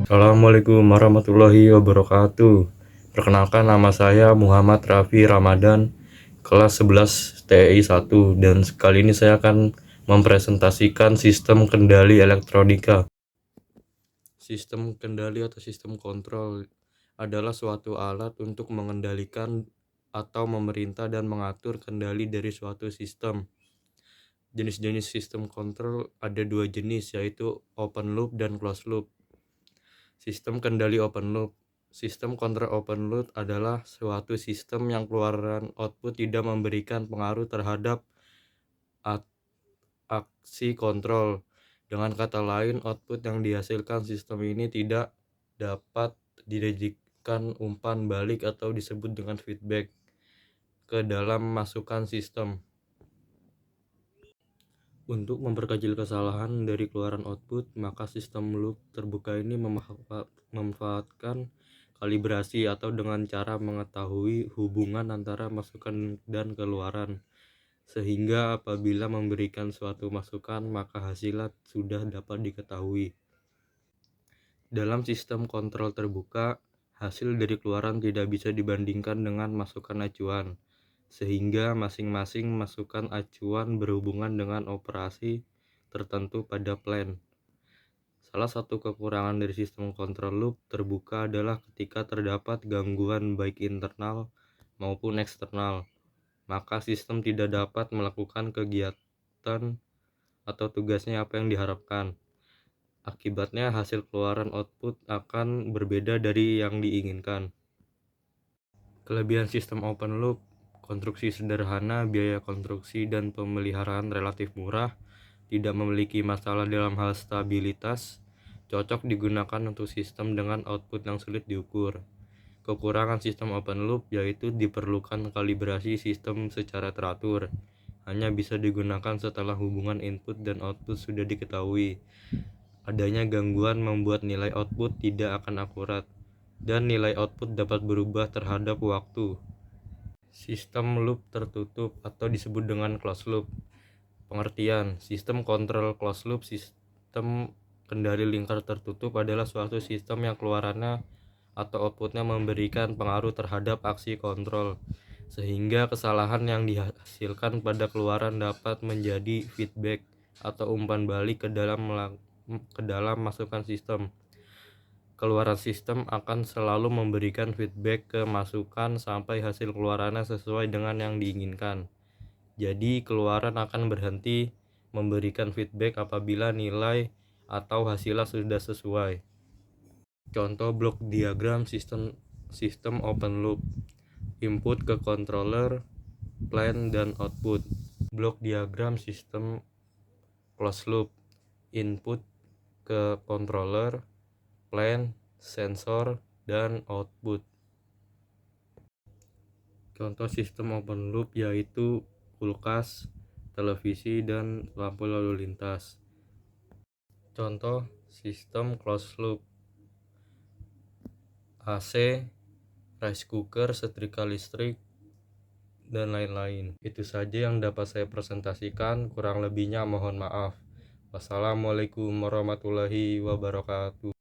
Assalamualaikum warahmatullahi wabarakatuh. Perkenalkan, nama saya Muhammad Raffi Ramadan, kelas 11 TI 1, dan kali ini saya akan mempresentasikan sistem kendali elektronika. Sistem kendali atau sistem kontrol adalah suatu alat untuk mengendalikan atau memerintah dan mengatur kendali dari suatu sistem. Jenis-jenis sistem kontrol ada dua jenis, yaitu open loop dan closed loop. Sistem kendali open loop. Sistem kontrol open loop adalah suatu sistem yang keluaran output tidak memberikan pengaruh terhadap aksi kontrol. Dengan kata lain, output yang dihasilkan sistem ini tidak dapat dijadikan umpan balik atau disebut dengan feedback ke dalam masukan sistem. Untuk memperkecil kesalahan dari keluaran output, maka sistem loop terbuka ini memanfaatkan kalibrasi atau dengan cara mengetahui hubungan antara masukan dan keluaran, sehingga apabila memberikan suatu masukan maka hasilnya sudah dapat diketahui. Dalam sistem kontrol terbuka, hasil dari keluaran tidak bisa dibandingkan dengan masukan acuan, sehingga masing-masing masukan acuan berhubungan dengan operasi tertentu pada plan. Salah satu kekurangan dari sistem kontrol loop terbuka adalah ketika terdapat gangguan baik internal maupun eksternal, maka sistem tidak dapat melakukan kegiatan atau tugasnya apa yang diharapkan. Akibatnya hasil keluaran output akan berbeda dari yang diinginkan. Kelebihan sistem open loop: konstruksi sederhana, biaya konstruksi dan pemeliharaan relatif murah, tidak memiliki masalah dalam hal stabilitas, cocok digunakan untuk sistem dengan output yang sulit diukur. Kekurangan sistem open loop yaitu diperlukan kalibrasi sistem secara teratur, hanya bisa digunakan setelah hubungan input dan output sudah diketahui. Adanya gangguan membuat nilai output tidak akan akurat, dan nilai output dapat berubah terhadap waktu. Sistem loop tertutup atau disebut dengan closed loop. Pengertian: sistem kontrol closed loop, sistem kendali lingkar tertutup, adalah suatu sistem yang keluarannya atau outputnya memberikan pengaruh terhadap aksi kontrol, sehingga kesalahan yang dihasilkan pada keluaran dapat menjadi feedback atau umpan balik ke dalam masukan sistem. Keluaran sistem akan selalu memberikan feedback ke masukan sampai hasil keluarannya sesuai dengan yang diinginkan. Jadi keluaran akan berhenti memberikan feedback apabila nilai atau hasilnya sudah sesuai. Contoh blok diagram sistem open loop: input ke controller, plan dan output. Blok diagram sistem closed loop: input ke controller, plan, sensor, dan output. Contoh sistem open loop yaitu kulkas, televisi, dan lampu lalu lintas. Contoh sistem closed loop: AC, rice cooker, setrika listrik, dan lain-lain. Itu saja yang dapat saya presentasikan, kurang lebihnya mohon maaf. Wassalamualaikum warahmatullahi wabarakatuh.